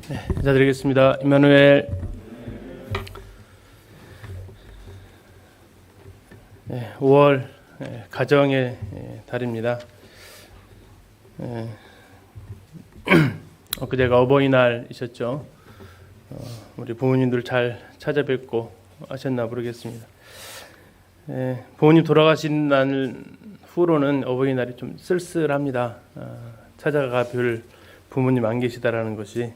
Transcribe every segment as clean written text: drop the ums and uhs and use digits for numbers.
인사드리겠습니다. 임마누엘. 5월 가정의 달입니다. 엊그제가 어버이날이셨죠. 우리 부모님들 잘 찾아뵙고 하셨나 모르겠습니다. 부모님 돌아가신 날 후로는 어버이날이 좀 쓸쓸합니다. 찾아가 볼 부모님 안 계시다라는 것이.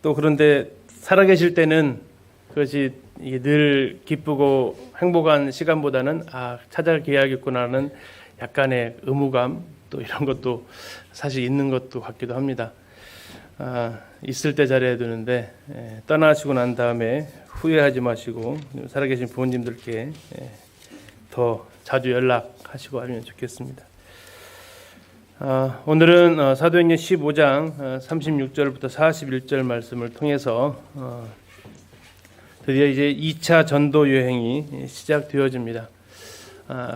또 그런데 살아계실 때는 그것이 늘 기쁘고 행복한 시간보다는 찾아가야겠구나는 약간의 의무감 또 이런 것도 사실 있는 것도 같기도 합니다. 있을 때 잘해야 되는데 떠나시고 난 다음에 후회하지 마시고 살아계신 부모님들께 더 자주 연락하시고 하면 좋겠습니다. 오늘은 사도행전 15장 36절부터 41절 말씀을 통해서 드디어 이제 2차 전도 여행이 시작되어집니다.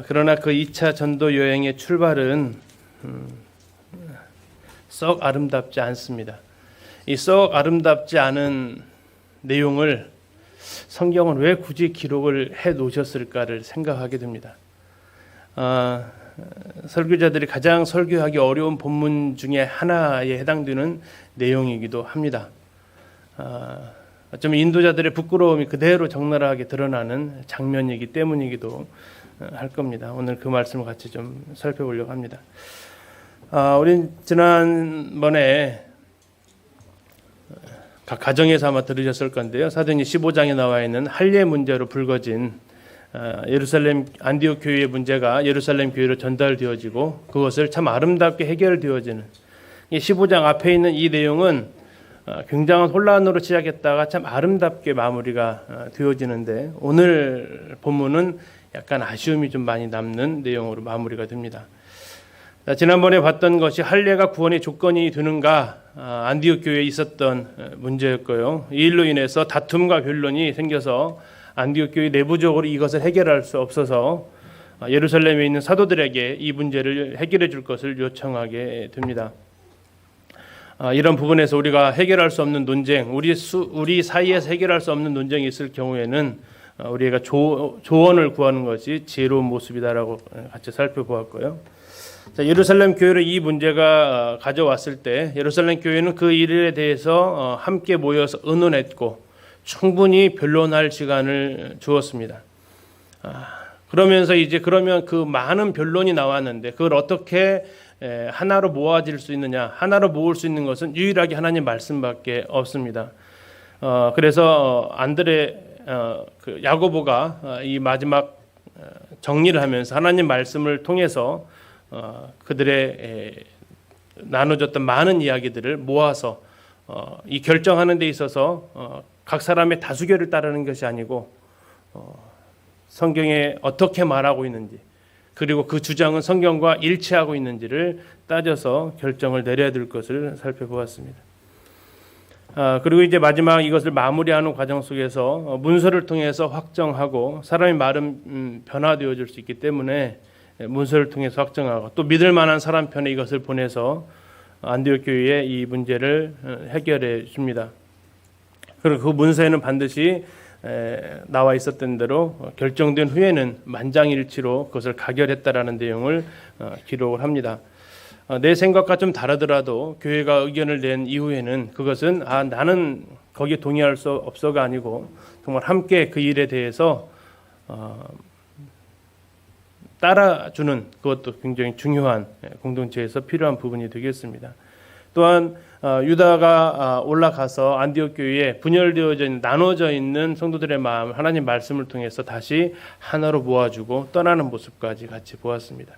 그러나 그 2차 전도 여행의 출발은 썩 아름답지 않습니다. 이 썩 아름답지 않은 내용을 성경은 왜 굳이 기록을 해 놓으셨을까를 생각하게 됩니다. 설교자들이 가장 설교하기 어려운 본문 중에 하나에 해당되는 내용이기도 합니다. 어쩌면 인도자들의 부끄러움이 그대로 적나라하게 드러나는 장면이기 때문이기도 할 겁니다. 오늘 그 말씀을 같이 좀 살펴보려고 합니다. 우린 지난번에 각 가정에서 아마 들으셨을 건데요. 사도행전 15장에 나와 있는 할례 문제로 불거진 예루살렘 안디옥 교회의 문제가 예루살렘 교회로 전달되어지고 그것을 참 아름답게 해결되어지는 15장 앞에 있는 이 내용은 굉장한 혼란으로 시작했다가 참 아름답게 마무리가 되어지는데 오늘 본문은 약간 아쉬움이 좀 많이 남는 내용으로 마무리가 됩니다. 지난번에 봤던 것이 할례가 구원의 조건이 되는가 안디옥 교회에 있었던 문제였고요. 이 일로 인해서 다툼과 변론이 생겨서 안디옥 교회 내부적으로 이것을 해결할 수 없어서 예루살렘에 있는 사도들에게 이 문제를 해결해 줄 것을 요청하게 됩니다. 이런 부분에서 우리가 해결할 수 없는 논쟁, 우리 사이에서 해결할 수 없는 논쟁이 있을 경우에는 우리가 조언을 구하는 것이 지혜로운 모습이다라고 같이 살펴보았고요. 자, 예루살렘 교회로 이 문제가 가져왔을 때 예루살렘 교회는 그 일에 대해서 함께 모여서 의논했고 충분히 변론할 시간을 주었습니다. 그러면서 그러면 그 많은 변론이 나왔는데 그걸 어떻게 하나로 모아질 수 있느냐? 하나로 모을 수 있는 것은 유일하게 하나님 말씀밖에 없습니다. 그래서 그 야고보가 이 마지막 정리를 하면서 하나님 말씀을 통해서 그들의 나눠졌던 많은 이야기들을 모아서 이 결정하는 데 있어서 각 사람의 다수결을 따르는 것이 아니고 성경에 어떻게 말하고 있는지 그리고 그 주장은 성경과 일치하고 있는지를 따져서 결정을 내려야 될 것을 살펴보았습니다. 그리고 이제 마지막 이것을 마무리하는 과정 속에서 문서를 통해서 확정하고 사람의 말은 변화되어질 수 있기 때문에 문서를 통해서 확정하고 또 믿을 만한 사람 편에 이것을 보내서 안디옥 교회에 이 문제를 해결해 줍니다. 그리고 그 문서에는 반드시 나와 있었던 대로 결정된 후에는 만장일치로 그것을 가결했다라는 내용을 기록을 합니다. 내 생각과 좀 다르더라도 교회가 의견을 낸 이후에는 그것은 나는 거기에 동의할 수 없어가 아니고 정말 함께 그 일에 대해서 따라주는 그것도 굉장히 중요한 공동체에서 필요한 부분이 되겠습니다. 또한 유다가 올라가서 안디옥 교회에 분열되어져 있는 나눠져 있는 성도들의 마음 하나님 말씀을 통해서 다시 하나로 모아주고 떠나는 모습까지 같이 보았습니다.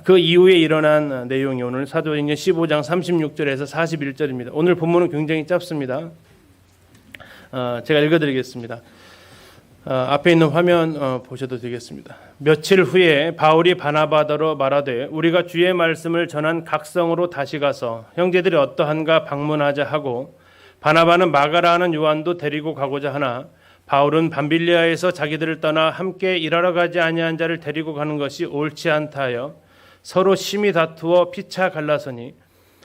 그 이후에 일어난 내용이 오늘 사도행전 15장 36절에서 41절입니다. 오늘 본문은 굉장히 짧습니다. 제가 읽어드리겠습니다. 앞에 있는 화면 보셔도 되겠습니다. 며칠 후에 바울이 바나바더러 말하되 우리가 주의 말씀을 전한 각성으로 다시 가서 형제들이 어떠한가 방문하자 하고 바나바는 마가라 하는 요한도 데리고 가고자 하나 바울은 밤빌리아에서 자기들을 떠나 함께 일하러 가지 아니한 자를 데리고 가는 것이 옳지 않다 하여 서로 심히 다투어 피차 갈라서니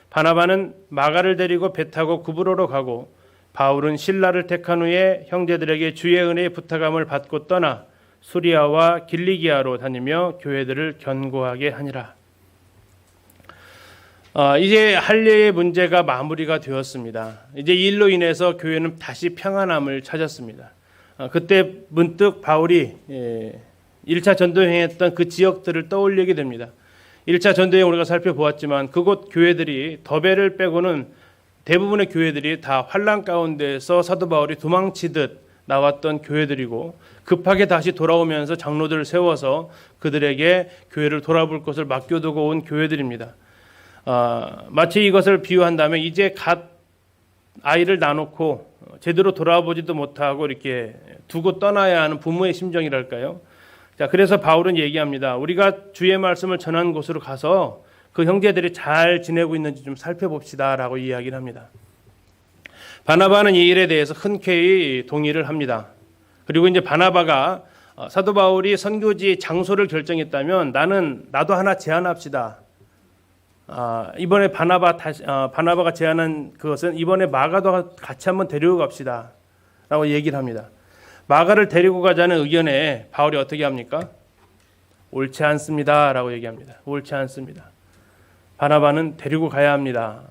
바나바는 마가를 데리고 배 타고 구브로로 가고 바울은 실라를 택한 후에 형제들에게 주의 은혜의 부탁함을 받고 떠나 수리아와 길리기아로 다니며 교회들을 견고하게 하니라. 이제 할례의 문제가 마무리가 되었습니다. 이제 이 일로 인해서 교회는 다시 평안함을 찾았습니다. 그때 문득 바울이 1차 전도여행했던 그 지역들을 떠올리게 됩니다. 1차 전도여행 우리가 살펴보았지만 그곳 교회들이 더베를 빼고는 대부분의 교회들이 다 환난 가운데서 사도 바울이 도망치듯 나왔던 교회들이고 급하게 다시 돌아오면서 장로들을 세워서 그들에게 교회를 돌아볼 것을 맡겨두고 온 교회들입니다. 마치 이것을 비유한다면 이제 갓 아이를 낳아놓고 제대로 돌아보지도 못하고 이렇게 두고 떠나야 하는 부모의 심정이랄까요? 자, 그래서 바울은 얘기합니다. 우리가 주의 말씀을 전한 곳으로 가서 그 형제들이 잘 지내고 있는지 좀 살펴봅시다라고 이야기를 합니다. 바나바는 이 일에 대해서 흔쾌히 동의를 합니다. 그리고 이제 바나바가 사도 바울이 선교지 장소를 결정했다면 나도 하나 제안합시다. 이번에 바나바가 제안한 그것은 이번에 마가도 같이 한번 데리고 갑시다 라고 얘기를 합니다. 마가를 데리고 가자는 의견에 바울이 어떻게 합니까? 옳지 않습니다 라고 얘기합니다. 옳지 않습니다. 바나바는 데리고 가야 합니다.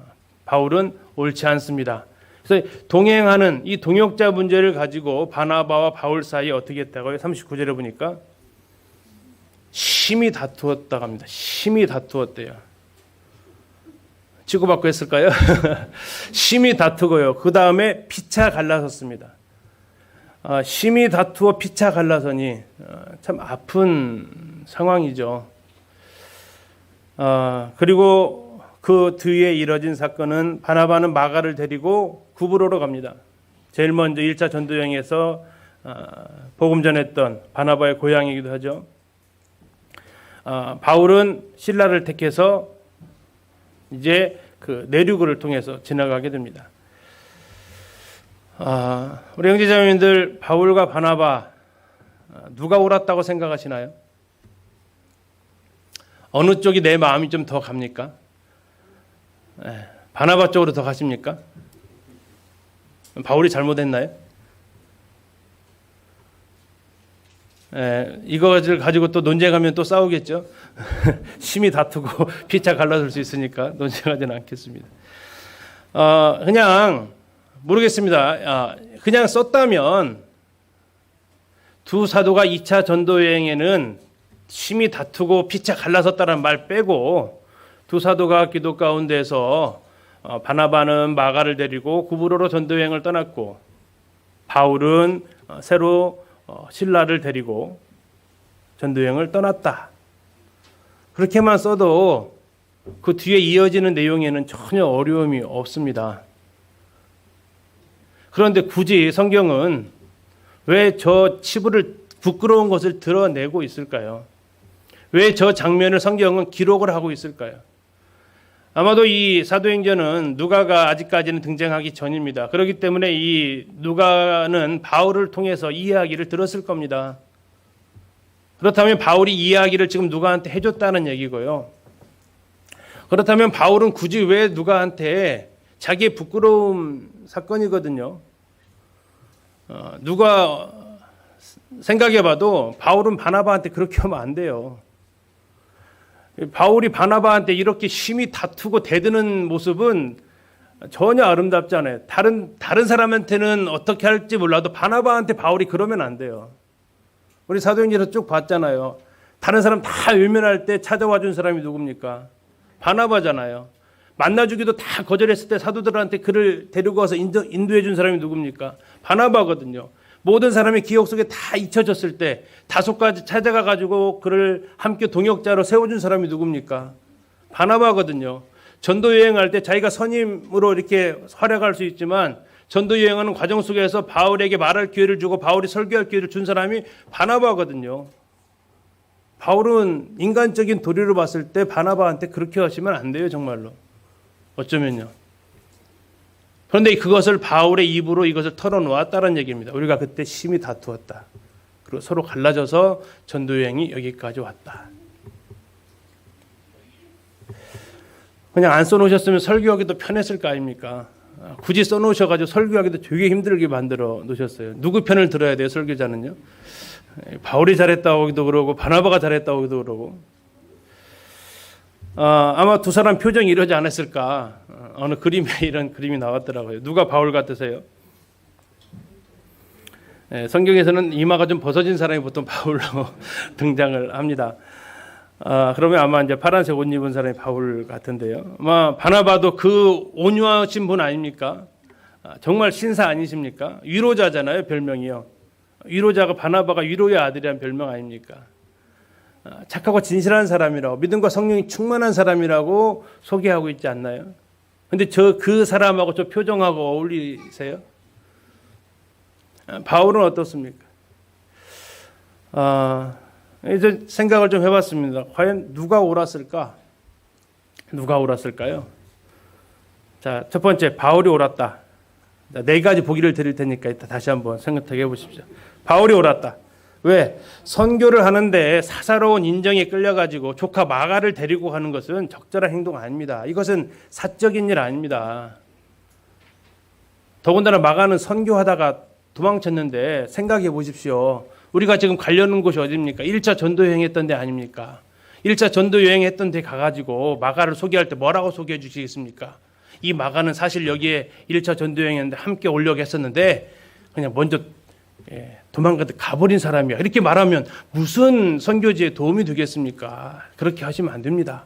바울은 옳지 않습니다. 그래서 동행하는 이 동역자 문제를 가지고 바나바와 바울 사이에 어떻게 했다고요? 39절에 보니까 심히 다투었다고 합니다. 심히 다투었대요. 치고받고 했을까요? 심히 다투고요. 그 다음에 피차 갈라섰습니다. 심히 다투어 피차 갈라서니 참 아픈 상황이죠. 그리고 그 뒤에 이뤄진 사건은 바나바는 마가를 데리고 구브로로 갑니다. 제일 먼저 1차 전도여행에서 복음 전했던 바나바의 고향이기도 하죠. 바울은 실라를 택해서 이제 그 내륙을 통해서 지나가게 됩니다. 우리 형제자매님들, 바울과 바나바 누가 옳았다고 생각하시나요? 어느 쪽이 내 마음이 좀 더 갑니까? 바나바 쪽으로 더 가십니까? 바울이 잘못했나요? 이거를 가지고 또 논쟁하면 또 싸우겠죠. 심히 다투고 피차 갈라설 수 있으니까 논쟁하지는 않겠습니다. 그냥 모르겠습니다. 그냥 썼다면 두 사도가 2차 전도여행에는 심히 다투고 피차 갈라섰다는 말 빼고 두 사도가 기도 가운데서 바나바는 마가를 데리고 구브로로 전도여행을 떠났고 바울은 새로 실라를 데리고 전도여행을 떠났다. 그렇게만 써도 그 뒤에 이어지는 내용에는 전혀 어려움이 없습니다. 그런데 굳이 성경은 왜 저 치부를 부끄러운 것을 드러내고 있을까요? 왜 저 장면을 성경은 기록을 하고 있을까요? 아마도 이 사도행전은 누가가 아직까지는 등장하기 전입니다. 그렇기 때문에 이 누가는 바울을 통해서 이 이야기를 들었을 겁니다. 그렇다면 바울이 이 이야기를 지금 누가한테 해줬다는 얘기고요. 그렇다면 바울은 굳이 왜 누가한테 자기의 부끄러움 사건이거든요. 누가 생각해봐도 바울은 바나바한테 그렇게 하면 안 돼요. 바울이 바나바한테 이렇게 심히 다투고 대드는 모습은 전혀 아름답지 않아요. 다른 사람한테는 어떻게 할지 몰라도 바나바한테 바울이 그러면 안 돼요. 우리 사도행전에서 쭉 봤잖아요. 다른 사람 다 외면할 때 찾아와 준 사람이 누굽니까? 바나바잖아요. 만나주기도 다 거절했을 때 사도들한테 그를 데리고 와서 인도해 준 사람이 누굽니까? 바나바거든요. 모든 사람의 기억 속에 다 잊혀졌을 때 다소까지 찾아가 가지고 그를 함께 동역자로 세워준 사람이 누굽니까? 바나바거든요. 전도 여행할 때 자기가 선임으로 이렇게 활약할 수 있지만 전도 여행하는 과정 속에서 바울에게 말할 기회를 주고 바울이 설교할 기회를 준 사람이 바나바거든요. 바울은 인간적인 도리로 봤을 때 바나바한테 그렇게 하시면 안 돼요, 정말로. 어쩌면요. 그런데 그것을 바울의 입으로 이것을 털어놓았다는 얘기입니다. 우리가 그때 심히 다투었다. 그리고 서로 갈라져서 전도여행이 여기까지 왔다. 그냥 안 써놓으셨으면 설교하기도 편했을 거 아닙니까? 굳이 써놓으셔가지고 설교하기도 되게 힘들게 만들어 놓으셨어요. 누구 편을 들어야 돼요, 설교자는요? 바울이 잘했다고 하기도 그러고 바나바가 잘했다고 하기도 그러고. 아마 두 사람 표정이 이러지 않았을까. 어느 그림에 이런 그림이 나왔더라고요. 누가 바울 같으세요? 성경에서는 이마가 좀 벗어진 사람이 보통 바울로 등장을 합니다. 그러면 아마 이제 파란색 옷 입은 사람이 바울 같은데요. 아마 바나바도 그 온유하신 분 아닙니까? 정말 신사 아니십니까? 위로자잖아요, 별명이요. 위로자가 바나바가 위로의 아들이란 별명 아닙니까? 착하고 진실한 사람이라고, 믿음과 성령이 충만한 사람이라고 소개하고 있지 않나요? 근데 그 사람하고 저 표정하고 어울리세요? 바울은 어떻습니까? 이제 생각을 좀 해봤습니다. 과연 누가 옳았을까? 누가 옳았을까요? 자, 첫 번째, 바울이 옳았다. 자, 네 가지 보기를 드릴 테니까 이따 다시 한번 생각해 보십시오. 바울이 옳았다. 왜? 선교를 하는데 사사로운 인정에 끌려가지고 조카 마가를 데리고 가는 것은 적절한 행동 아닙니다. 이것은 사적인 일 아닙니다. 더군다나 마가는 선교하다가 도망쳤는데 생각해 보십시오. 우리가 지금 가려는 곳이 어디입니까? 1차 전도 여행했던 데 아닙니까? 1차 전도 여행했던 데 가가지고 마가를 소개할 때 뭐라고 소개해 주시겠습니까? 이 마가는 사실 여기에 1차 전도 여행했는데 함께 오려고 했었는데 그냥 먼저 도망가다 가버린 사람이야. 이렇게 말하면 무슨 선교지에 도움이 되겠습니까? 그렇게 하시면 안 됩니다.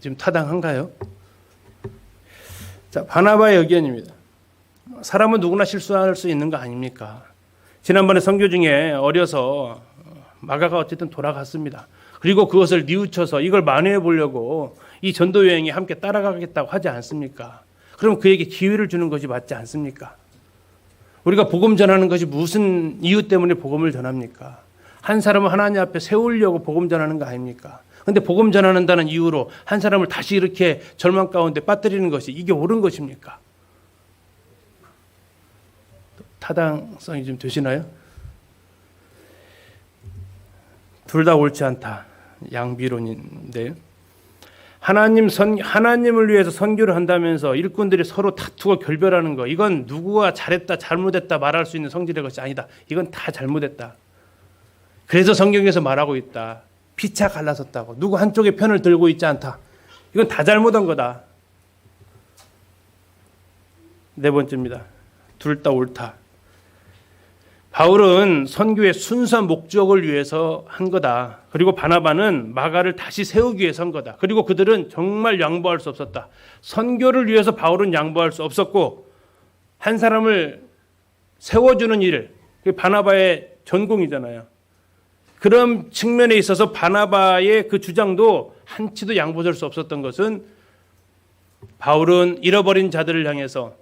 지금 타당한가요? 자, 바나바의 의견입니다. 사람은 누구나 실수할 수 있는 거 아닙니까? 지난번에 선교 중에 어려서 마가가 어쨌든 돌아갔습니다. 그리고 그것을 뉘우쳐서 이걸 만회해 보려고 이 전도 여행에 함께 따라가겠다고 하지 않습니까? 그럼 그에게 기회를 주는 것이 맞지 않습니까? 우리가 복음 전하는 것이 무슨 이유 때문에 복음을 전합니까? 한 사람을 하나님 앞에 세우려고 복음 전하는 거 아닙니까? 그런데 복음 전하는다는 이유로 한 사람을 다시 이렇게 절망 가운데 빠뜨리는 것이 이게 옳은 것입니까? 타당성이 좀 되시나요? 둘 다 옳지 않다. 양비론인데요. 하나님을 위해서 선교를 한다면서 일꾼들이 서로 다투고 결별하는 거, 이건 누구가 잘했다 잘못했다 말할 수 있는 성질의 것이 아니다. 이건 다 잘못했다. 그래서 성경에서 말하고 있다. 피차 갈라섰다고. 누구 한쪽의 편을 들고 있지 않다. 이건 다 잘못한 거다. 네 번째입니다. 둘 다 옳다. 바울은 선교의 순수한 목적을 위해서 한 거다. 그리고 바나바는 마가를 다시 세우기 위해서 한 거다. 그리고 그들은 정말 양보할 수 없었다. 선교를 위해서 바울은 양보할 수 없었고 한 사람을 세워주는 일, 그게 바나바의 전공이잖아요. 그런 측면에 있어서 바나바의 그 주장도 한치도 양보할 수 없었던 것은 바울은 잃어버린 자들을 향해서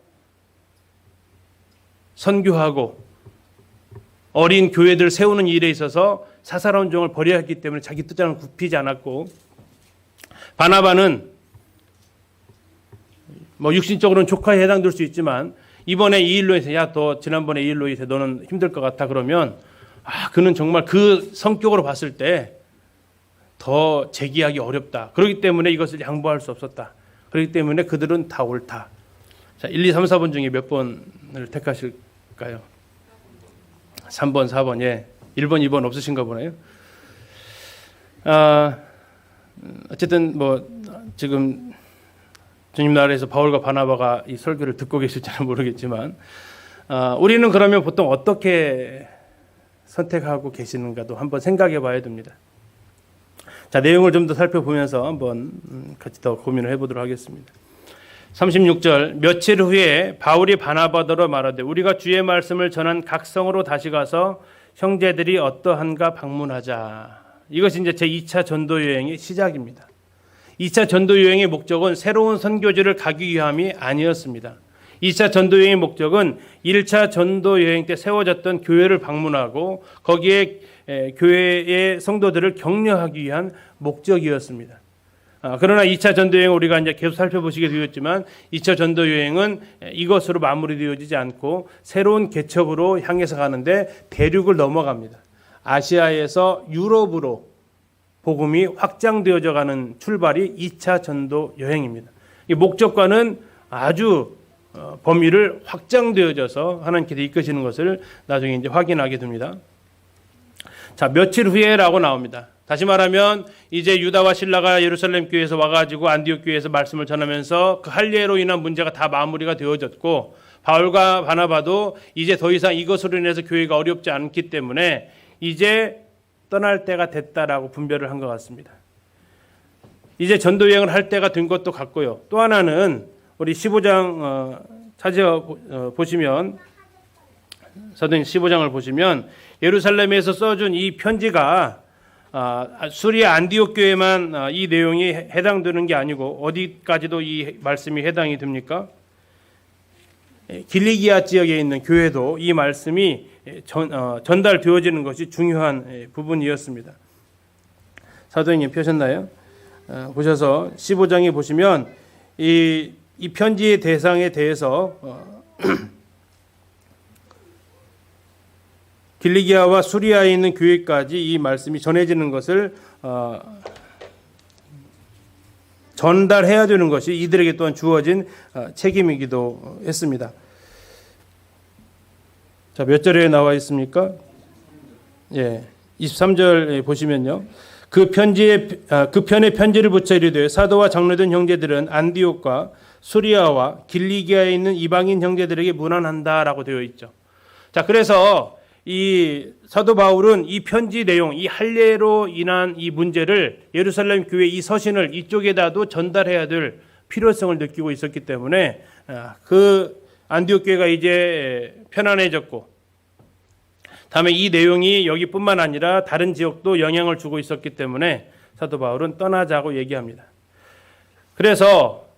선교하고 어린 교회들 세우는 일에 있어서 사사로운 종을 버려야 했기 때문에 자기 뜻대로는 굽히지 않았고, 바나바는 뭐 육신적으로는 조카에 해당될 수 있지만 이번에 이 일로 해서 야, 너 지난번에 이 일로 해서 너는 힘들 것 같아 그러면 그는 정말 그 성격으로 봤을 때 더 제기하기 어렵다. 그렇기 때문에 이것을 양보할 수 없었다. 그렇기 때문에 그들은 다 옳다. 자, 1, 2, 3, 4번 중에 몇 번을 택하실까요? 3번, 4번, 1번, 2번 없으신가 보네요. 어쨌든 뭐 지금 주님 나라에서 바울과 바나바가 이 설교를 듣고 계실지는 모르겠지만 우리는 그러면 보통 어떻게 선택하고 계시는가도 한번 생각해 봐야 됩니다. 자, 내용을 좀 더 살펴보면서 한번 같이 더 고민을 해보도록 하겠습니다. 36절, 며칠 후에 바울이 바나바더러 말하되 우리가 주의 말씀을 전한 각 성으로 다시 가서 형제들이 어떠한가 방문하자. 이것이 이제 제2차 전도 여행의 시작입니다. 2차 전도 여행의 목적은 새로운 선교지를 가기 위함이 아니었습니다. 2차 전도 여행의 목적은 1차 전도 여행 때 세워졌던 교회를 방문하고 거기에 교회의 성도들을 격려하기 위한 목적이었습니다. 그러나 2차 전도여행 우리가 이제 계속 살펴보시게 되었지만 2차 전도여행은 이것으로 마무리되어지지 않고 새로운 개척으로 향해서 가는데 대륙을 넘어갑니다. 아시아에서 유럽으로 복음이 확장되어져 가는 출발이 2차 전도 여행입니다. 이 목적과는 아주 범위를 확장되어져서 하나님께서 이끄시는 것을 나중에 이제 확인하게 됩니다. 자, 며칠 후에라고 나옵니다. 다시 말하면 이제 유다와 실라가 예루살렘 교회에서 와가지고 안디옥 교회에서 말씀을 전하면서 그 할례로 인한 문제가 다 마무리가 되어졌고 바울과 바나바도 이제 더 이상 이것으로 인해서 교회가 어렵지 않기 때문에 이제 떠날 때가 됐다라고 분별을 한 것 같습니다. 이제 전도 여행을 할 때가 된 것도 같고요. 또 하나는 우리 15장 보시면 사도행 15장을 보시면 예루살렘에서 써준 이 편지가 수리아 안디옥 교회만 이 내용이 해당되는 게 아니고 어디까지도 이 말씀이 해당이 됩니까? 길리기아 지역에 있는 교회도 이 말씀이 전달되어지는 것이 중요한 부분이었습니다. 사도행님 펴셨나요? 보셔서 15장에 보시면 이 편지의 대상에 대해서 길리기아와 수리아에 있는 교회까지 이 말씀이 전해지는 것을 전달해야 되는 것이 이들에게 또한 주어진 책임이기도 했습니다. 자, 몇 절에 나와 있습니까? 예, 23절 보시면요. 그 편의 편지를 붙여 이르되 사도와 장로된 형제들은 안디옥과 수리아와 길리기아에 있는 이방인 형제들에게 문안한다라고 되어 있죠. 자, 그래서 이 사도 바울은 이 편지 내용, 이 할례로 인한 이 문제를 예루살렘 교회 이 서신을 이쪽에다도 전달해야 될 필요성을 느끼고 있었기 때문에 그 안디옥 교회가 이제 편안해졌고 다음에 이 내용이 여기뿐만 아니라 다른 지역도 영향을 주고 있었기 때문에 사도 바울은 떠나자고 얘기합니다. 그래서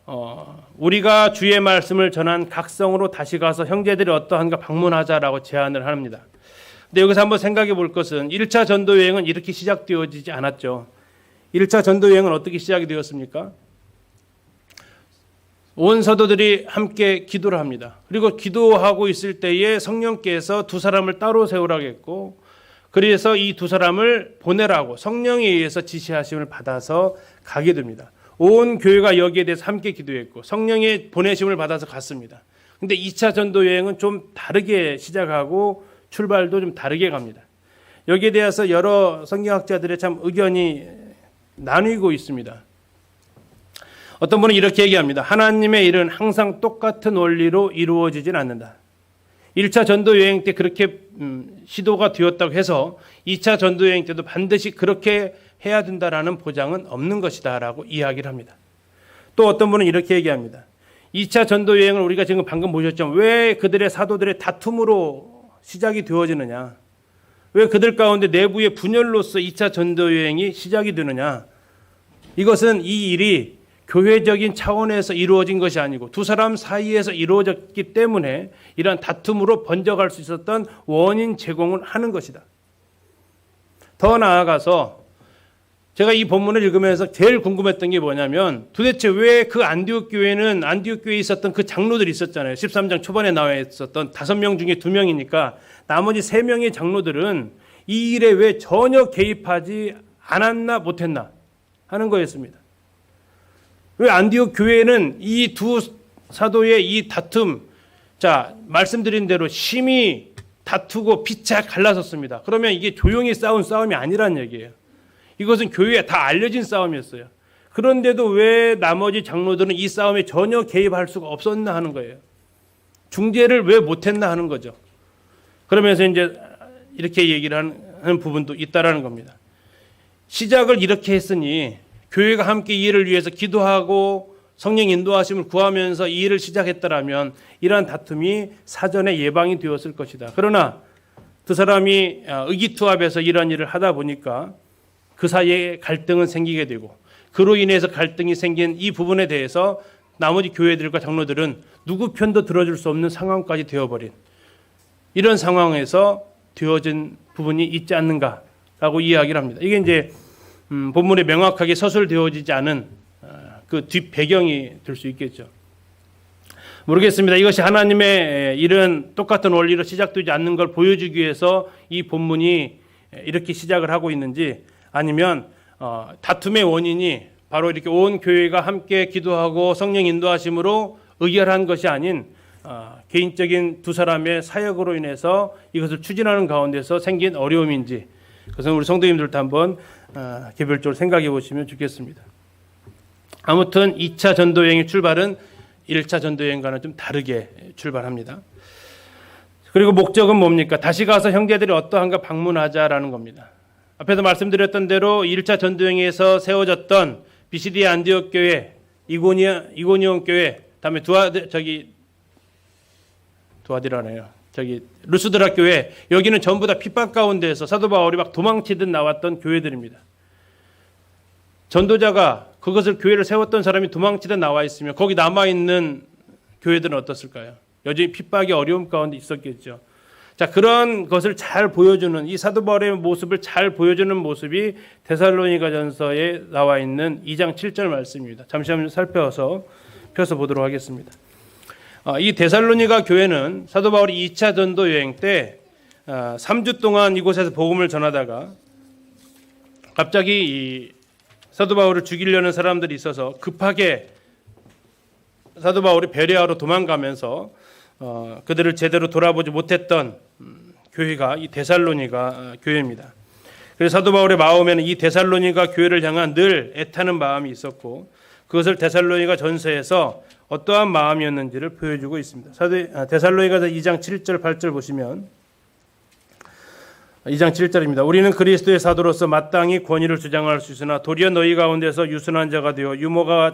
우리가 주의 말씀을 전한 각성으로 다시 가서 형제들이 어떠한가 방문하자라고 제안을 합니다. 근데 여기서 한번 생각해 볼 것은 1차 전도 여행은 이렇게 시작되어지지 않았죠. 1차 전도 여행은 어떻게 시작이 되었습니까? 온 사도들이 함께 기도를 합니다. 그리고 기도하고 있을 때에 성령께서 두 사람을 따로 세우라고 했고 그래서 이 두 사람을 보내라고 성령에 의해서 지시하심을 받아서 가게 됩니다. 온 교회가 여기에 대해서 함께 기도했고 성령의 보내심을 받아서 갔습니다. 근데 2차 전도 여행은 좀 다르게 시작하고 출발도 좀 다르게 갑니다. 여기에 대해서 여러 성경학자들의 참 의견이 나뉘고 있습니다. 어떤 분은 이렇게 얘기합니다. 하나님의 일은 항상 똑같은 원리로 이루어지진 않는다. 1차 전도 여행 때 그렇게 시도가 되었다고 해서 2차 전도 여행 때도 반드시 그렇게 해야 된다라는 보장은 없는 것이다 라고 이야기를 합니다. 또 어떤 분은 이렇게 얘기합니다. 2차 전도 여행을 우리가 지금 방금 보셨죠. 왜 그들의 사도들의 다툼으로 시작이 되어지느냐? 왜 그들 가운데 내부의 분열로서 2차 전도 여행이 시작이 되느냐? 이것은 이 일이 교회적인 차원에서 이루어진 것이 아니고 두 사람 사이에서 이루어졌기 때문에 이러한 다툼으로 번져갈 수 있었던 원인 제공을 하는 것이다. 더 나아가서 제가 이 본문을 읽으면서 제일 궁금했던 게 뭐냐면 도대체 왜 그 안디옥 교회는 안디옥 교회에 있었던 그 장로들이 있었잖아요. 13장 초반에 나와 있었던 5명 중에 2명이니까 나머지 3명의 장로들은 이 일에 왜 전혀 개입하지 않았나 못했나 하는 거였습니다. 왜 안디옥 교회는 이 두 사도의 이 다툼, 자 말씀드린 대로 심히 다투고 피차 갈라섰습니다. 그러면 이게 조용히 싸운 싸움이 아니란 얘기예요. 이것은 교회에 다 알려진 싸움이었어요. 그런데도 왜 나머지 장로들은 이 싸움에 전혀 개입할 수가 없었나 하는 거예요. 중재를 왜 못했나 하는 거죠. 그러면서 이제 이렇게 얘기를 하는 부분도 있다라는 겁니다. 시작을 이렇게 했으니 교회가 함께 이 일을 위해서 기도하고 성령 인도하심을 구하면서 이 일을 시작했더라면 이러한 다툼이 사전에 예방이 되었을 것이다. 그러나 두 사람이 의기투합해서 이런 일을 하다 보니까 그 사이에 갈등은 생기게 되고 그로 인해서 갈등이 생긴 이 부분에 대해서 나머지 교회들과 장로들은 누구 편도 들어줄 수 없는 상황까지 되어버린 이런 상황에서 되어진 부분이 있지 않는가라고 이야기를 합니다. 이게 이제 본문에 명확하게 서술되어지지 않은 그 뒷 배경이 될 수 있겠죠. 모르겠습니다. 이것이 하나님의 일은 똑같은 원리로 시작되지 않는 걸 보여주기 위해서 이 본문이 이렇게 시작을 하고 있는지 아니면 다툼의 원인이 바로 이렇게 온 교회가 함께 기도하고 성령 인도하심으로 의결한 것이 아닌 개인적인 두 사람의 사역으로 인해서 이것을 추진하는 가운데서 생긴 어려움인지, 그것은 우리 성도님들도 한번 개별적으로 생각해 보시면 좋겠습니다. 아무튼 2차 전도여행의 출발은 1차 전도여행과는 좀 다르게 출발합니다. 그리고 목적은 뭡니까? 다시 가서 형제들이 어떠한가 방문하자라는 겁니다. 앞에서 말씀드렸던 대로 1차 전도여행에서 세워졌던 비시디아 안디옥 교회, 이고니온 교회, 다음에 루스드라 교회, 여기는 전부 다 핍박 가운데에서 사도 바울이 막 도망치듯 나왔던 교회들입니다. 전도자가 그것을 교회를 세웠던 사람이 도망치듯 나와 있으면 거기 남아 있는 교회들은 어떻을까요? 여전히 핍박의 어려움 가운데 있었겠죠. 자, 그런 것을 잘 보여주는, 이 사도 바울의 모습을 잘 보여주는 모습이 데살로니가전서에 나와 있는 2장 7절 말씀입니다. 잠시 한번 펴서 보도록 하겠습니다. 이 데살로니가 교회는 사도 바울이 2차 전도 여행 때 3주 동안 이곳에서 복음을 전하다가 갑자기 이 사도 바울을 죽이려는 사람들이 있어서 급하게 사도 바울이 베레아로 도망가면서 그들을 제대로 돌아보지 못했던 교회가 이 데살로니가 교회입니다. 그래서 사도 바울의 마음에는 이 데살로니가 교회를 향한 늘 애타는 마음이 있었고, 그것을 데살로니가 전서에서 어떠한 마음이었는지를 보여주고 있습니다. 데살로니가서 2장 7절 8절 보시면 2장 7절입니다. 우리는 그리스도의 사도로서 마땅히 권위를 주장할 수 있으나 도리어 너희 가운데서 유순한 자가 되어 유모가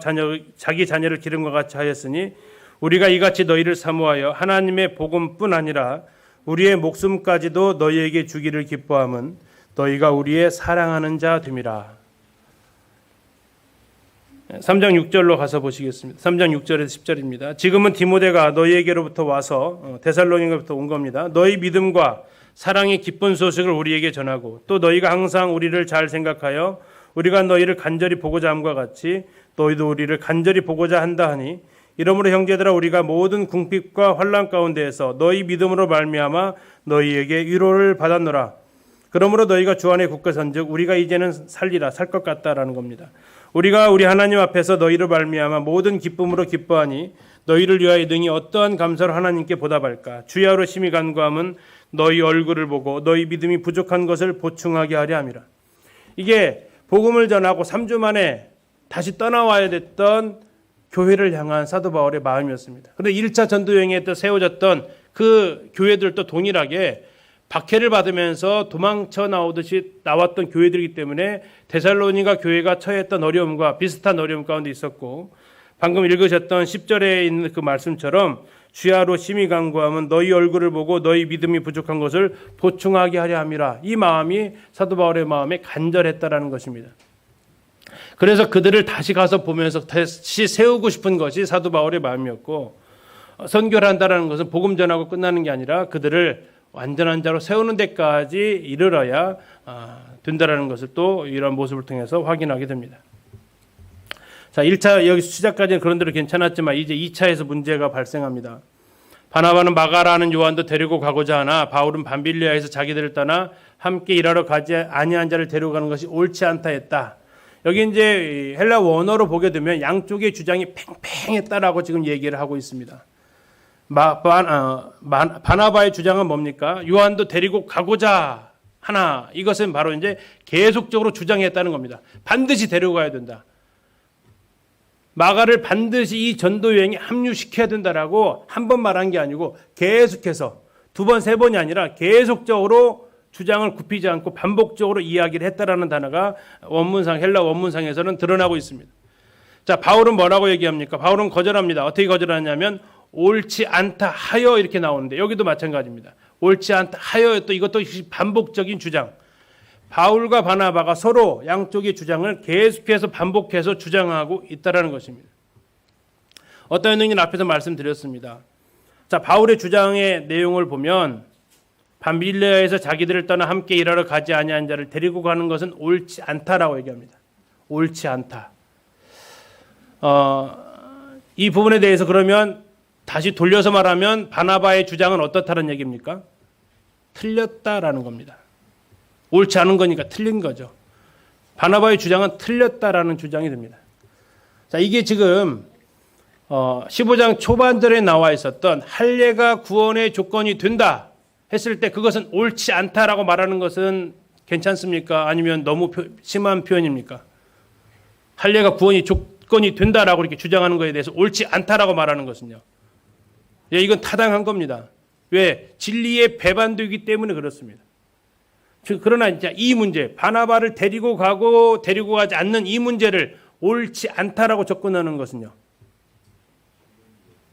자기 자녀를 기름과 같이 하였으니 우리가 이같이 너희를 사모하여 하나님의 복음뿐 아니라 우리의 목숨까지도 너희에게 주기를 기뻐함은 너희가 우리의 사랑하는 자 됨이라. 3장 6절로 가서 보시겠습니다. 3장 6절에서 10절입니다. 지금은 디모데가 너희에게로부터 와서 데살로니가부터 온 겁니다. 너희 믿음과 사랑의 기쁜 소식을 우리에게 전하고 또 너희가 항상 우리를 잘 생각하여 우리가 너희를 간절히 보고자 함과 같이 너희도 우리를 간절히 보고자 한다 하니, 이러므로 형제들아 우리가 모든 궁핍과 환난 가운데에서 너희 믿음으로 말미암아 너희에게 위로를 받았노라. 그러므로 너희가 주 안에 굳게 선즉 우리가 이제는 살리라, 살 것 같다라는 겁니다. 우리가 우리 하나님 앞에서 너희로 말미암아 모든 기쁨으로 기뻐하니 너희를 위하여 능히 어떠한 감사로 하나님께 보답할까. 주야로 심히 간구함은 너희 얼굴을 보고 너희 믿음이 부족한 것을 보충하게 하려 함이라. 이게 복음을 전하고 3주 만에 다시 떠나와야 됐던 교회를 향한 사도 바울의 마음이었습니다. 그런데 1차 전도여행에 또 세워졌던 그 교회들도 동일하게 박해를 받으면서 도망쳐 나오듯이 나왔던 교회들이기 때문에 데살로니가 교회가 처했던 어려움과 비슷한 어려움 가운데 있었고, 방금 읽으셨던 10절에 있는 그 말씀처럼 주야로 심히 간구하면 너희 얼굴을 보고 너희 믿음이 부족한 것을 보충하게 하려 함이라. 이 마음이 사도 바울의 마음에 간절했다라는 것입니다. 그래서 그들을 다시 가서 보면서 다시 세우고 싶은 것이 사도 바울의 마음이었고, 선교를 한다는 것은 복음 전하고 끝나는 게 아니라 그들을 완전한 자로 세우는 데까지 이르러야 된다라는 것을 또 이런 모습을 통해서 확인하게 됩니다. 자, 1차 여기 시작까지는 그런 대로 괜찮았지만 이제 2차에서 문제가 발생합니다. 바나바는 마가라는 요한도 데리고 가고자 하나 바울은 밤빌리아에서 자기들을 떠나 함께 일하러 가지 아니한 자를 데려가는 것이 옳지 않다 했다. 여기 이제 헬라 원어로 보게 되면 양쪽의 주장이 팽팽했다라고 지금 얘기를 하고 있습니다. 바나바의 주장은 뭡니까? 요한도 데리고 가고자 하나, 이것은 바로 이제 계속적으로 주장했다는 겁니다. 반드시 데려가야 된다. 마가를 반드시 이 전도 여행에 합류시켜야 된다라고 한 번 말한 게 아니고 계속해서 두 번, 세 번이 아니라 계속적으로 주장을 굽히지 않고 반복적으로 이야기를 했다라는 단어가 헬라 원문상에서는 드러나고 있습니다. 자, 바울은 뭐라고 얘기합니까? 바울은 거절합니다. 어떻게 거절하냐면 옳지 않다 하여 이렇게 나오는데 여기도 마찬가지입니다. 옳지 않다 하여, 또 이것도 반복적인 주장. 바울과 바나바가 서로 양쪽의 주장을 계속해서 반복해서 주장하고 있다는 것입니다. 어떤 의미는 앞에서 말씀드렸습니다. 자, 바울의 주장의 내용을 보면 밤빌레아에서 자기들을 떠나 함께 일하러 가지 아니한 자를 데리고 가는 것은 옳지 않다라고 얘기합니다. 옳지 않다. 이 부분에 대해서 그러면 다시 돌려서 말하면 바나바의 주장은 어떻다는 얘기입니까? 틀렸다라는 겁니다. 옳지 않은 거니까 틀린 거죠. 바나바의 주장은 틀렸다라는 주장이 됩니다. 자, 이게 지금 15장 초반절에 나와 있었던 할례가 구원의 조건이 된다 했을 때 그것은 옳지 않다라고 말하는 것은 괜찮습니까? 아니면 너무 심한 표현입니까? 할례가 구원이 조건이 된다라고 이렇게 주장하는 것에 대해서 옳지 않다라고 말하는 것은요. 예, 이건 타당한 겁니다. 왜? 진리에 배반되기 때문에 그렇습니다. 그러나 이제 이 문제, 바나바를 데리고 가고 데리고 가지 않는 이 문제를 옳지 않다라고 접근하는 것은요.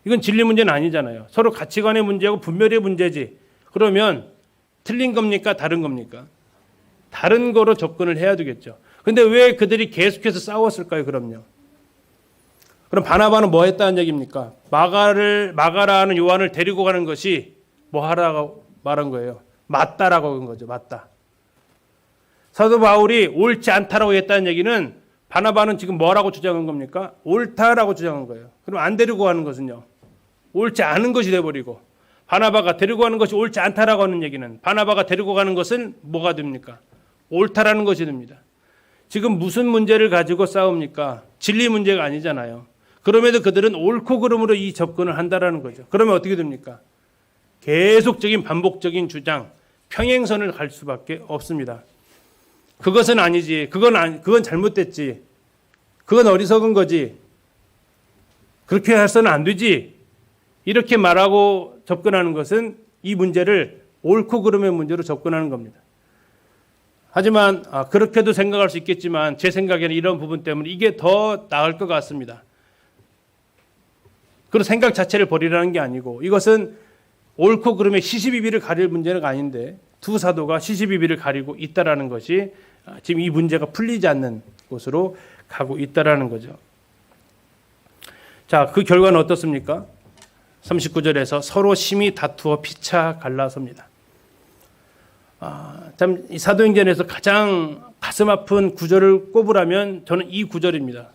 이건 진리 문제는 아니잖아요. 서로 가치관의 문제하고 분별의 문제지. 그러면 틀린 겁니까? 다른 겁니까? 다른 거로 접근을 해야 되겠죠. 근데 왜 그들이 계속해서 싸웠을까요? 그럼요. 그럼 바나바는 뭐 했다는 얘기입니까? 마가라 하는 요한을 데리고 가는 것이 뭐 하라고 말한 거예요? 맞다라고 한 거죠. 맞다. 사도 바울이 옳지 않다라고 했다는 얘기는 바나바는 지금 뭐라고 주장한 겁니까? 옳다라고 주장한 거예요. 그럼 안 데리고 가는 것은요? 옳지 않은 것이 돼버리고, 바나바가 데리고 가는 것이 옳지 않다라고 하는 얘기는 바나바가 데리고 가는 것은 뭐가 됩니까? 옳다라는 것이 됩니다. 지금 무슨 문제를 가지고 싸웁니까? 진리 문제가 아니잖아요. 그럼에도 그들은 옳고 그름으로 이 접근을 한다라는 거죠. 그러면 어떻게 됩니까? 계속적인 반복적인 주장, 평행선을 갈 수밖에 없습니다. 그것은 아니지. 그건 잘못됐지. 그건 어리석은 거지. 그렇게 해서는 안 되지. 이렇게 말하고 접근하는 것은 이 문제를 옳고 그름의 문제로 접근하는 겁니다. 하지만 그렇게도 생각할 수 있겠지만 제 생각에는 이런 부분 때문에 이게 더 나을 것 같습니다. 그런 생각 자체를 버리라는 게 아니고 이것은 옳고 그름의 시시비비를 가릴 문제가 아닌데 두 사도가 시시비비를 가리고 있다라는 것이 지금 이 문제가 풀리지 않는 곳으로 가고 있다라는 거죠. 자, 그 결과는 어떻습니까? 39절에서 서로 심히 다투어 피차 갈라섭니다. 참 이 사도행전에서 가장 가슴 아픈 구절을 꼽으라면 저는 이 구절입니다.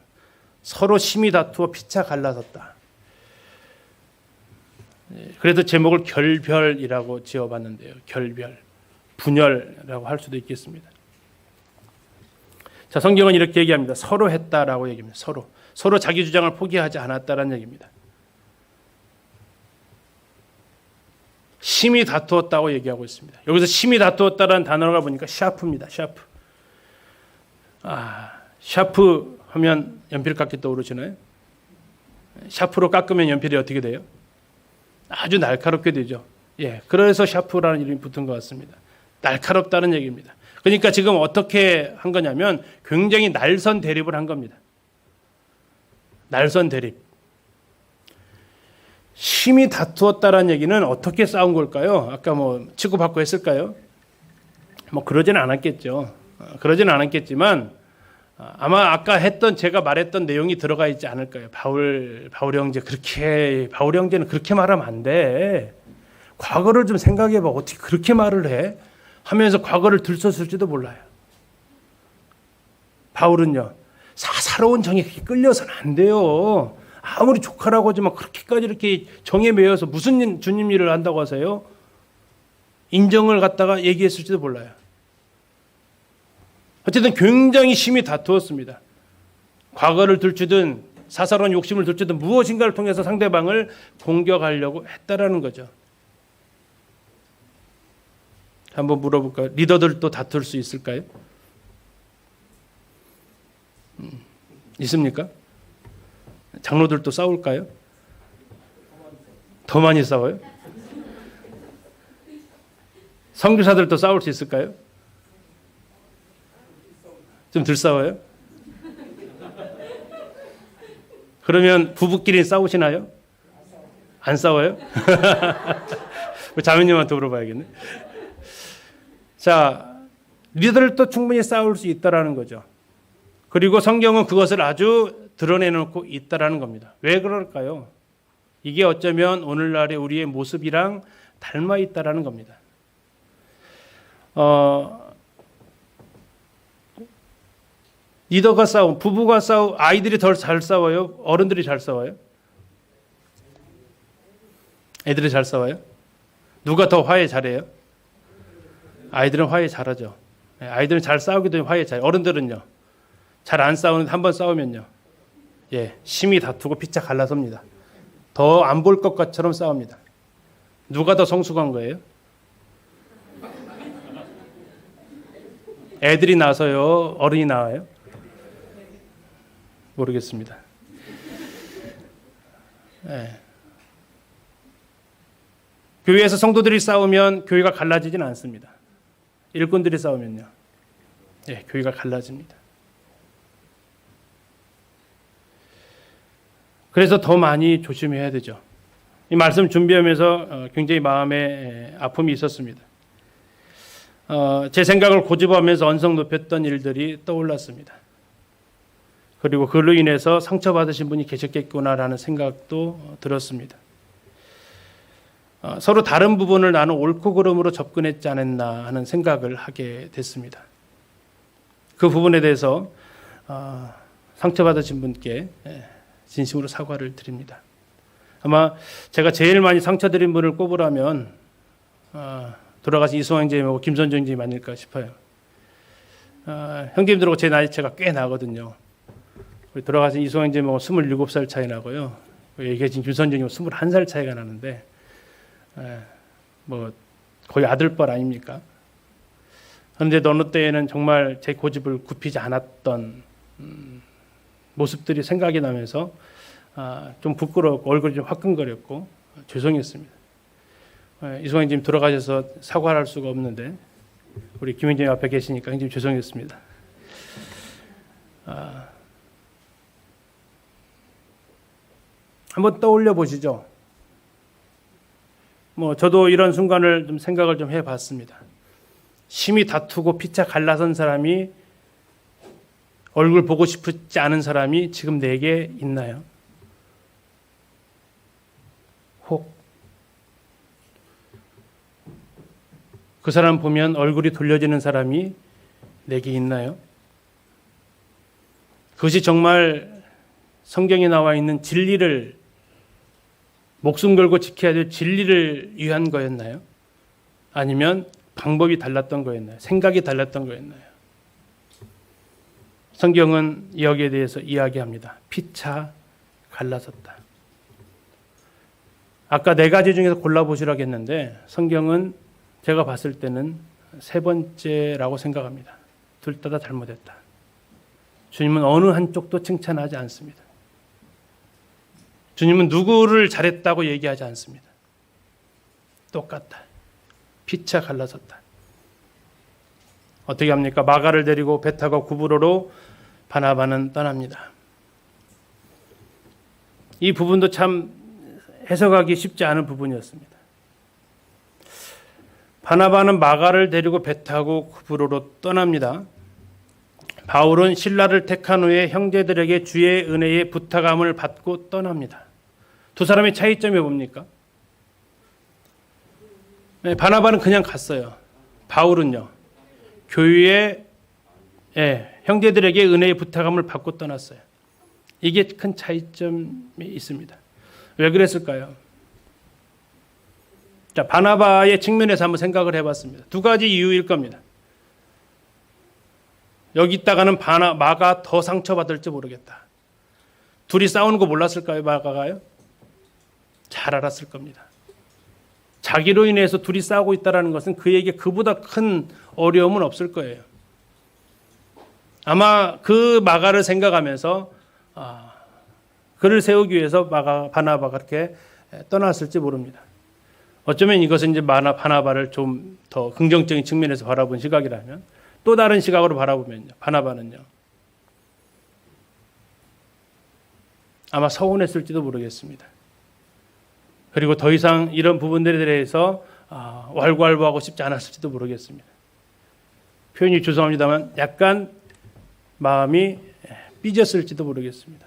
서로 심히 다투어 피차 갈라섰다. 그래서 제목을 결별이라고 지어봤는데요. 결별, 분열이라고 할 수도 있겠습니다. 자, 성경은 이렇게 얘기합니다. 서로 했다라고 얘기합니다. 서로 자기 주장을 포기하지 않았다라는 얘기입니다. 심히 다투었다고 얘기하고 있습니다. 여기서 심히 다투었다라는 단어가 보니까 샤프입니다. 샤프. 샤프 하면 연필 깎기 떠오르시나요? 샤프로 깎으면 연필이 어떻게 돼요? 아주 날카롭게 되죠. 예, 그래서 샤프라는 이름이 붙은 것 같습니다. 날카롭다는 얘기입니다. 그러니까 지금 어떻게 한 거냐면 굉장히 날선 대립을 한 겁니다. 날선 대립. 심히 다투었다라는 얘기는 어떻게 싸운 걸까요? 아까 뭐 치고받고 했을까요? 뭐 그러지는 않았겠죠. 그러지는 않았겠지만 아마 아까 제가 말했던 내용이 들어가 있지 않을까요? 바울 형제는 그렇게 말하면 안 돼. 과거를 좀 생각해봐. 어떻게 그렇게 말을 해? 하면서 과거를 들썩일지도 몰라요. 바울은요, 사사로운 정에 끌려서는 안 돼요. 아무리 조카라고 하지만 그렇게까지 이렇게 정에 매여서 무슨 주님 일을 한다고 하세요? 인정을 갖다가 얘기했을지도 몰라요. 어쨌든 굉장히 심히 다투었습니다. 과거를 들추든 사사로운 욕심을 들추든 무엇인가를 통해서 상대방을 공격하려고 했다라는 거죠. 한번 물어볼까요? 리더들도 다툴 수 있을까요? 있습니까? 장로들도 싸울까요? 더 많이 싸워요? 선교사들도 싸울 수 있을까요? 좀 덜 싸워요? 그러면 부부끼리 싸우시나요? 안 싸워요? 자매님한테 물어봐야겠네. 자, 리더들도 충분히 싸울 수 있다라는 거죠. 그리고 성경은 그것을 아주 드러내놓고 있다라는 겁니다. 왜 그럴까요? 이게 어쩌면 오늘날의 우리의 모습이랑 닮아 있다라는 겁니다. 리더가 싸움, 부부가 싸움, 아이들이 더 잘 싸워요? 어른들이 잘 싸워요? 애들이 잘 싸워요? 누가 더 화해 잘해요? 아이들은 화해 잘하죠. 아이들은 잘 싸우기도 화해 잘해요. 어른들은요? 잘 안 싸우는데 한 번 싸우면요. 심히 다투고 피차 갈라섭니다. 더 안 볼 것 같처럼 싸웁니다. 누가 더 성숙한 거예요? 애들이 나서요? 어른이 나와요? 모르겠습니다. 교회에서 성도들이 싸우면 교회가 갈라지진 않습니다. 일꾼들이 싸우면요. 교회가 갈라집니다. 그래서 더 많이 조심해야 되죠. 이 말씀 준비하면서 굉장히 마음에 아픔이 있었습니다. 제 생각을 고집하면서 언성 높였던 일들이 떠올랐습니다. 그리고 그로 인해서 상처받으신 분이 계셨겠구나라는 생각도 들었습니다. 서로 다른 부분을 나는 옳고 그름으로 접근했지 않았나 하는 생각을 하게 됐습니다. 그 부분에 대해서 상처받으신 분께 진심으로 사과를 드립니다. 아마 제가 제일 많이 상처드린 분을 꼽으라면 돌아가신 이승환 형제님하고 김선정 형제님 아닐까 싶어요. 형제님들하고 제 나이차가 꽤 나거든요. 우리 돌아가신 이승환 형제님하고 27살 차이 나고요. 얘기하신 김선정 형님하고 21살 차이가 나는데 뭐 거의 아들뻘 아닙니까? 그런데 어느 때에는 정말 제 고집을 굽히지 않았던 모습들이 생각이 나면서 좀 부끄럽고 얼굴이 좀 화끈거렸고 죄송했습니다. 이승환 형님 돌아가셔서 사과를 할 수가 없는데 우리 김 형님 앞에 계시니까 형님 죄송했습니다. 한번 떠올려 보시죠. 저도 이런 순간을 좀 생각을 좀 해봤습니다. 심히 다투고 피차 갈라선 사람이 얼굴 보고 싶지 않은 사람이 지금 내게 있나요? 혹 그 사람 보면 얼굴이 돌려지는 사람이 내게 있나요? 그것이 정말 성경에 나와 있는 진리를 목숨 걸고 지켜야 될 진리를 위한 거였나요? 아니면 방법이 달랐던 거였나요? 생각이 달랐던 거였나요? 성경은 여기에 대해서 이야기합니다. 피차 갈라섰다. 아까 네 가지 중에서 골라보시라고 했는데 성경은 제가 봤을 때는 세 번째라고 생각합니다. 둘 다 잘못했다. 주님은 어느 한쪽도 칭찬하지 않습니다. 주님은 누구를 잘했다고 얘기하지 않습니다. 똑같다. 피차 갈라섰다. 어떻게 합니까? 마가를 데리고 배 타고 구브로로 바나바는 떠납니다. 이 부분도 참 해석하기 쉽지 않은 부분이었습니다. 바나바는 마가를 데리고 배 타고 구브로로 떠납니다. 바울은 실라를 택한 후에 형제들에게 주의 은혜의 부탁함을 받고 떠납니다. 두 사람의 차이점이 뭡니까? 바나바는 그냥 갔어요. 바울은요. 교회에 형제들에게 은혜의 부탁함을 받고 떠났어요. 이게 큰 차이점이 있습니다. 왜 그랬을까요? 자, 바나바의 측면에서 한번 생각을 해봤습니다. 두 가지 이유일 겁니다. 여기 있다가는 마가 더 상처받을지 모르겠다. 둘이 싸우는 거 몰랐을까요? 마가가요? 잘 알았을 겁니다. 자기로 인해서 둘이 싸우고 있다는 것은 그에게 그보다 큰 어려움은 없을 거예요. 아마 그 마가를 생각하면서 그를 세우기 위해서 바나바가 그렇게 떠났을지 모릅니다. 어쩌면 이것은 이제 바나바를 좀 더 긍정적인 측면에서 바라본 시각이라면 또 다른 시각으로 바라보면요. 바나바는요. 아마 서운했을지도 모르겠습니다. 그리고 더 이상 이런 부분들에 대해서 왈가왈부하고 싶지 않았을지도 모르겠습니다. 표현이 죄송합니다만 약간 마음이 삐졌을지도 모르겠습니다.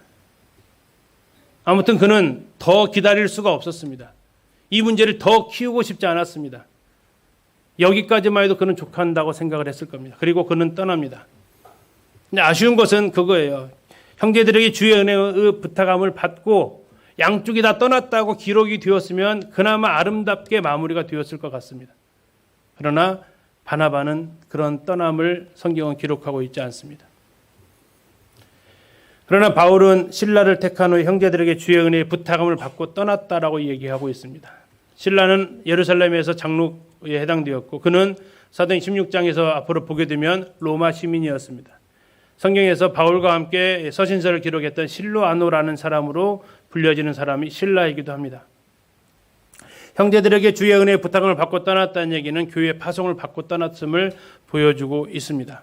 아무튼 그는 더 기다릴 수가 없었습니다. 이 문제를 더 키우고 싶지 않았습니다. 여기까지만 해도 그는 족한다고 생각을 했을 겁니다. 그리고 그는 떠납니다. 근데 아쉬운 것은 그거예요. 형제들에게 주의 은혜의 부탁함을 받고 양쪽이 다 떠났다고 기록이 되었으면 그나마 아름답게 마무리가 되었을 것 같습니다. 그러나 바나바는 그런 떠남을 성경은 기록하고 있지 않습니다. 그러나 바울은 신라를 택한 후 형제들에게 주의 은혜의 부탁함을 받고 떠났다라고 얘기하고 있습니다. 신라는 예루살렘에서 장로에 해당되었고 그는 사도행 16장에서 앞으로 보게 되면 로마 시민이었습니다. 성경에서 바울과 함께 서신서를 기록했던 실로아노라는 사람으로 불려지는 사람이 신라이기도 합니다. 형제들에게 주의 은혜의 부탁을 받고 떠났다는 얘기는 교회의 파송을 받고 떠났음을 보여주고 있습니다.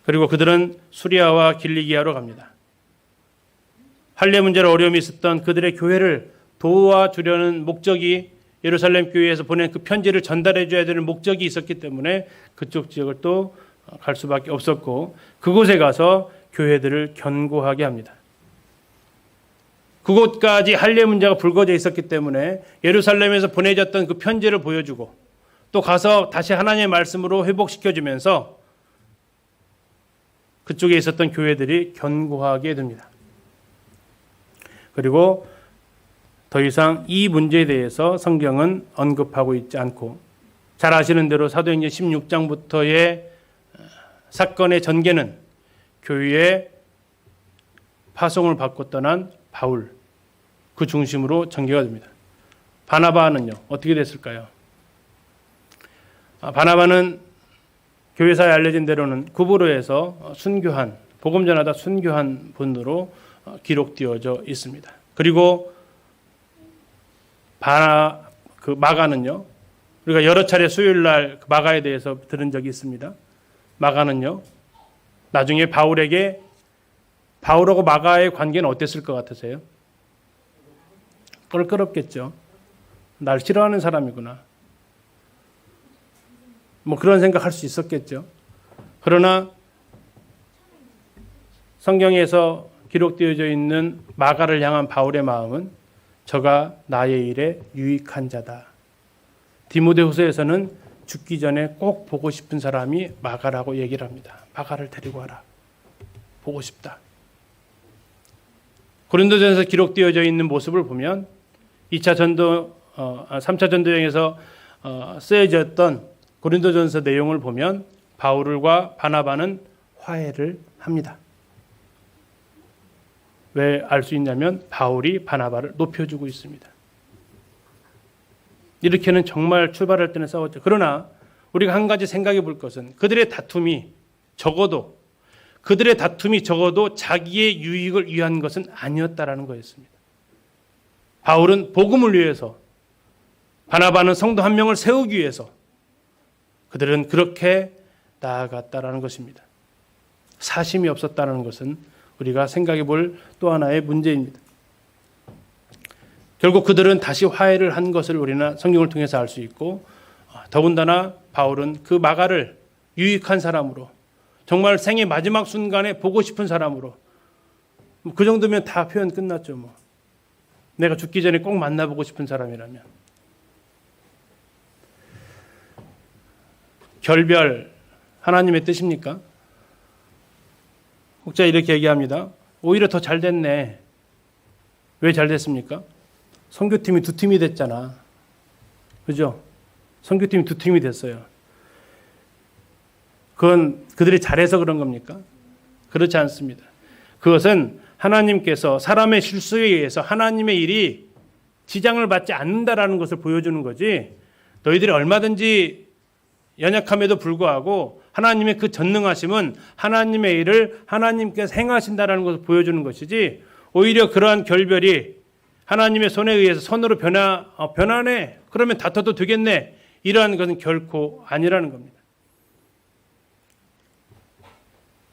그리고 그들은 수리아와 길리기아로 갑니다. 할례 문제로 어려움이 있었던 그들의 교회를 도와주려는 목적이 예루살렘 교회에서 보낸 그 편지를 전달해 줘야 되는 목적이 있었기 때문에 그쪽 지역을 또 갈 수밖에 없었고 그곳에 가서 교회들을 견고하게 합니다. 그곳까지 할례 문제가 불거져 있었기 때문에 예루살렘에서 보내졌던 그 편지를 보여주고 또 가서 다시 하나님의 말씀으로 회복시켜주면서 그쪽에 있었던 교회들이 견고하게 됩니다. 그리고 더 이상 이 문제에 대해서 성경은 언급하고 있지 않고 잘 아시는 대로 사도행전 16장부터의 사건의 전개는 교회의 파송을 받고 떠난 바울 그 중심으로 전개가 됩니다. 바나바는요 어떻게 됐을까요? 바나바는 교회사에 알려진 대로는 구브로에서 순교한 복음 전하다 순교한 분으로 기록되어져 있습니다. 그리고 마가는요 우리가 여러 차례 수요일 날 마가에 대해서 들은 적이 있습니다. 마가는요 나중에 바울하고 마가의 관계는 어땠을 것 같으세요? 껄끄럽겠죠. 날 싫어하는 사람이구나. 뭐 그런 생각할 수 있었겠죠. 그러나 성경에서 기록되어져 있는 마가를 향한 바울의 마음은 저가 나의 일에 유익한 자다. 디모데후서에서는 죽기 전에 꼭 보고 싶은 사람이 마가라고 얘기를 합니다. 마가를 데리고 와라. 보고 싶다. 고린도전서에 기록되어져 있는 모습을 보면 3차 전도 여행에서 쓰여졌던 고린도전서 내용을 보면 바울과 바나바는 화해를 합니다. 왜 알 수 있냐면 바울이 바나바를 높여주고 있습니다. 이렇게는 정말 출발할 때는 싸웠죠. 그러나 우리가 한 가지 생각해 볼 것은 그들의 다툼이 적어도 자기의 유익을 위한 것은 아니었다라는 거였습니다. 바울은 복음을 위해서, 바나바는 성도 한 명을 세우기 위해서 그들은 그렇게 나아갔다라는 것입니다. 사심이 없었다는 것은 우리가 생각해 볼 또 하나의 문제입니다. 결국 그들은 다시 화해를 한 것을 우리는 성경을 통해서 알 수 있고 더군다나 바울은 그 마가를 유익한 사람으로 정말 생의 마지막 순간에 보고 싶은 사람으로 그 정도면 다 표현 끝났죠. 뭐. 내가 죽기 전에 꼭 만나보고 싶은 사람이라면. 결별 하나님의 뜻입니까? 혹자 이렇게 얘기합니다. 오히려 더 잘 됐네. 왜 잘 됐습니까? 선교팀이 2팀이 됐잖아. 그죠? 선교팀이 2팀이 됐어요. 그건 그들이 잘해서 그런 겁니까? 그렇지 않습니다. 그것은 하나님께서 사람의 실수에 의해서 하나님의 일이 지장을 받지 않는다라는 것을 보여주는 거지 너희들이 얼마든지 연약함에도 불구하고 하나님의 그 전능하심은 하나님의 일을 하나님께서 행하신다라는 것을 보여주는 것이지 오히려 그러한 결별이 하나님의 손에 의해서 손으로 변하네. 그러면 다퉈도 되겠네. 이러한 것은 결코 아니라는 겁니다.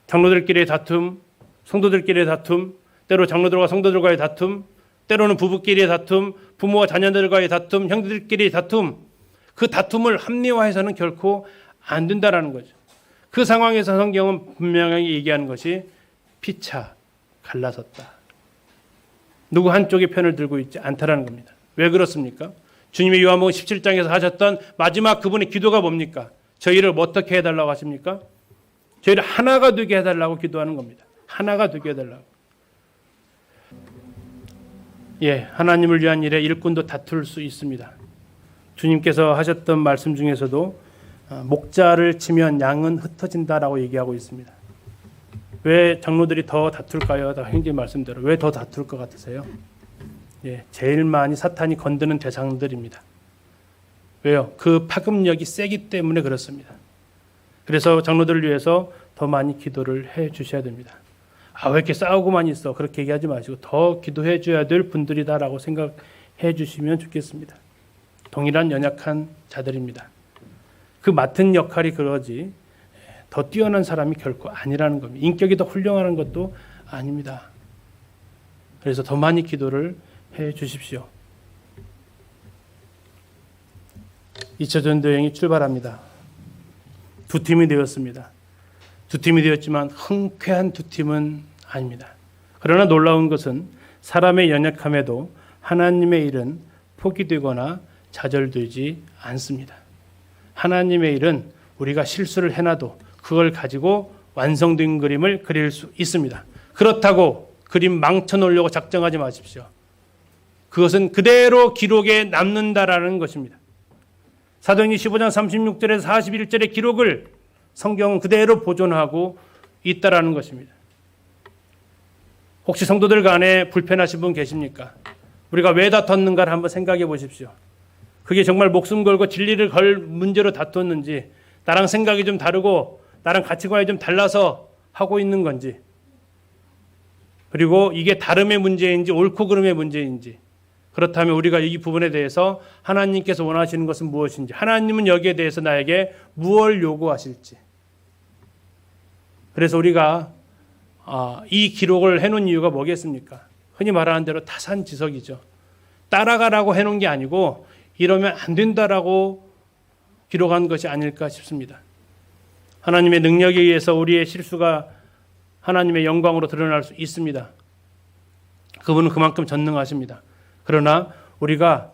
장로들끼리의 다툼, 성도들끼리의 다툼, 때로 장로들과 성도들과의 다툼, 때로는 부부끼리의 다툼, 부모와 자녀들과의 다툼, 형제들끼리의 다툼, 그 다툼을 합리화해서는 결코 안 된다라는 거죠. 그 상황에서 성경은 분명하게 얘기하는 것이 피차 갈라섰다. 누구 한쪽의 편을 들고 있지 않다라는 겁니다. 왜 그렇습니까? 주님이 요한복음 17장에서 하셨던 마지막 그분의 기도가 뭡니까? 저희를 어떻게 해달라고 하십니까? 저희를 하나가 되게 해달라고 기도하는 겁니다. 하나가 되게 해달라고. 하나님을 위한 일에 일꾼도 다툴 수 있습니다. 주님께서 하셨던 말씀 중에서도 목자를 치면 양은 흩어진다라고 얘기하고 있습니다. 왜 장로들이 더 다툴까요? 다 형님 말씀대로 왜 더 다툴 것 같으세요? 예, 제일 많이 사탄이 건드는 대상들입니다. 왜요? 그 파급력이 세기 때문에 그렇습니다. 그래서 장로들을 위해서 더 많이 기도를 해 주셔야 됩니다. 아, 왜 이렇게 싸우고만 있어? 그렇게 얘기하지 마시고 더 기도해 줘야 될 분들이다라고 생각해 주시면 좋겠습니다. 동일한 연약한 자들입니다. 그 맡은 역할이 그러지 더 뛰어난 사람이 결코 아니라는 겁니다. 인격이 더 훌륭한 것도 아닙니다. 그래서 더 많이 기도를 해 주십시오. 2차 전도여행이 출발합니다. 두 팀이 되었습니다. 두 팀이 되었지만 흔쾌한 두 팀은 아닙니다. 그러나 놀라운 것은 사람의 연약함에도 하나님의 일은 포기되거나 좌절되지 않습니다. 하나님의 일은 우리가 실수를 해놔도 그걸 가지고 완성된 그림을 그릴 수 있습니다. 그렇다고 그림 망쳐놓으려고 작정하지 마십시오. 그것은 그대로 기록에 남는다라는 것입니다. 사도행전 15장 36절에서 41절의 기록을 성경은 그대로 보존하고 있다라는 것입니다. 혹시 성도들 간에 불편하신 분 계십니까? 우리가 왜 다퉜는가를 한번 생각해 보십시오. 그게 정말 목숨 걸고 진리를 걸 문제로 다퉜는지, 나랑 생각이 좀 다르고 나랑 가치관이 좀 달라서 하고 있는 건지, 그리고 이게 다름의 문제인지 옳고 그름의 문제인지, 그렇다면 우리가 이 부분에 대해서 하나님께서 원하시는 것은 무엇인지, 하나님은 여기에 대해서 나에게 무엇을 요구하실지. 그래서 우리가 이 기록을 해놓은 이유가 뭐겠습니까? 흔히 말하는 대로 타산지석이죠. 따라가라고 해놓은 게 아니고 이러면 안 된다라고 기록한 것이 아닐까 싶습니다. 하나님의 능력에 의해서 우리의 실수가 하나님의 영광으로 드러날 수 있습니다. 그분은 그만큼 전능하십니다. 그러나 우리가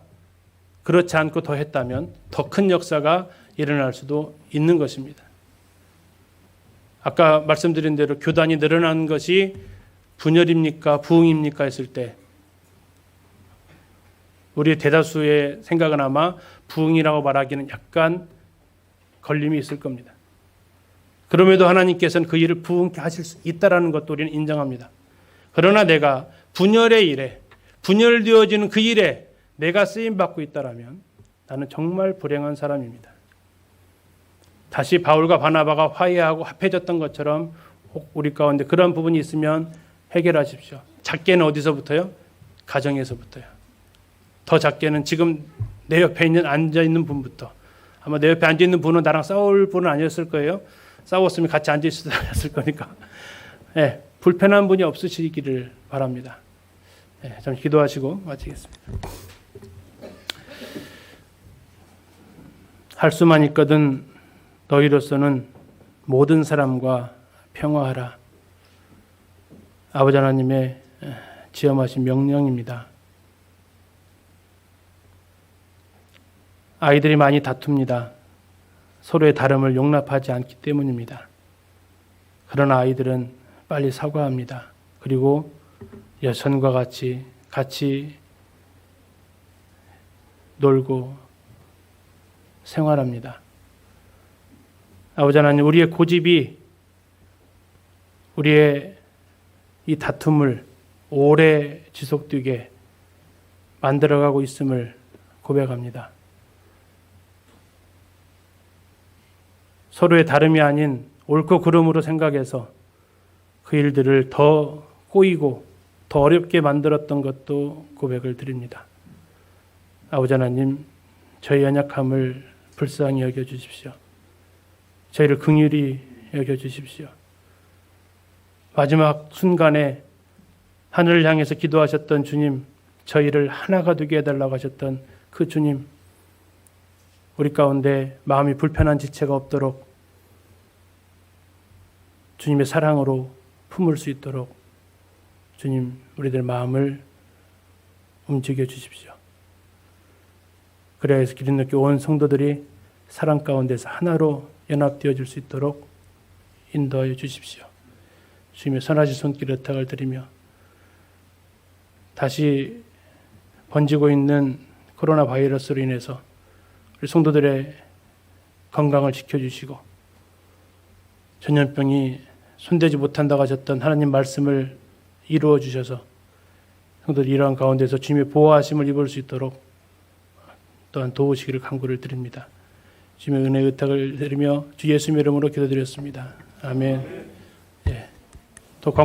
그렇지 않고 더 했다면 더 큰 역사가 일어날 수도 있는 것입니다. 아까 말씀드린 대로 교단이 늘어난 것이 분열입니까? 부흥입니까? 했을 때 우리의 대다수의 생각은 아마 부흥이라고 말하기는 약간 걸림이 있을 겁니다. 그럼에도 하나님께서는 그 일을 부흥케 하실 수 있다는 것도 우리는 인정합니다. 그러나 내가 분열의 일에, 분열되어지는 그 일에 내가 쓰임받고 있다면 나는 정말 불행한 사람입니다. 다시 바울과 바나바가 화해하고 합해졌던 것처럼 우리 가운데 그런 부분이 있으면 해결하십시오. 작게는 어디서부터요? 가정에서부터요. 더 작게는 지금 내 옆에 앉아있는 분부터. 아마 내 옆에 앉아있는 분은 나랑 싸울 분은 아니었을 거예요. 싸웠으면 같이 앉아있을 수도 있을 거니까. 네, 불편한 분이 없으시기를 바랍니다. 네, 잠시 기도하시고 마치겠습니다. 할 수만 있거든 너희로서는 모든 사람과 평화하라. 아버지 하나님의 지엄하신 명령입니다. 아이들이 많이 다툽니다. 서로의 다름을 용납하지 않기 때문입니다. 그러나 아이들은 빨리 사과합니다. 그리고 여전과 같이 놀고 생활합니다. 아버지 하나님, 우리의 고집이 우리의 이 다툼을 오래 지속되게 만들어가고 있음을 고백합니다. 서로의 다름이 아닌 옳고 그름으로 생각해서 그 일들을 더 꼬이고 더 어렵게 만들었던 것도 고백을 드립니다. 아버지 하나님, 저희 연약함을 불쌍히 여겨주십시오. 저희를 긍휼히 여겨주십시오. 마지막 순간에 하늘을 향해서 기도하셨던 주님, 저희를 하나가 되게 해달라고 하셨던 그 주님, 우리 가운데 마음이 불편한 지체가 없도록 주님의 사랑으로 품을 수 있도록 주님, 우리들 마음을 움직여 주십시오. 그래야 해서 기린노교 온 성도들이 사랑 가운데서 하나로 연합되어질 수 있도록 인도하여 주십시오. 주님의 선하신 손길에 의탁을 드리며 다시 번지고 있는 코로나 바이러스로 인해서 우리 성도들의 건강을 지켜주시고 전염병이 손대지 못한다고 하셨던 하나님 말씀을 이루어 주셔서 성도들 이러한 가운데서 주님의 보호하심을 입을 수 있도록 또한 도우시기를 간구를 드립니다. 주님의 은혜 의탁을 드리며 주 예수님의 이름으로 기도드렸습니다. 아멘.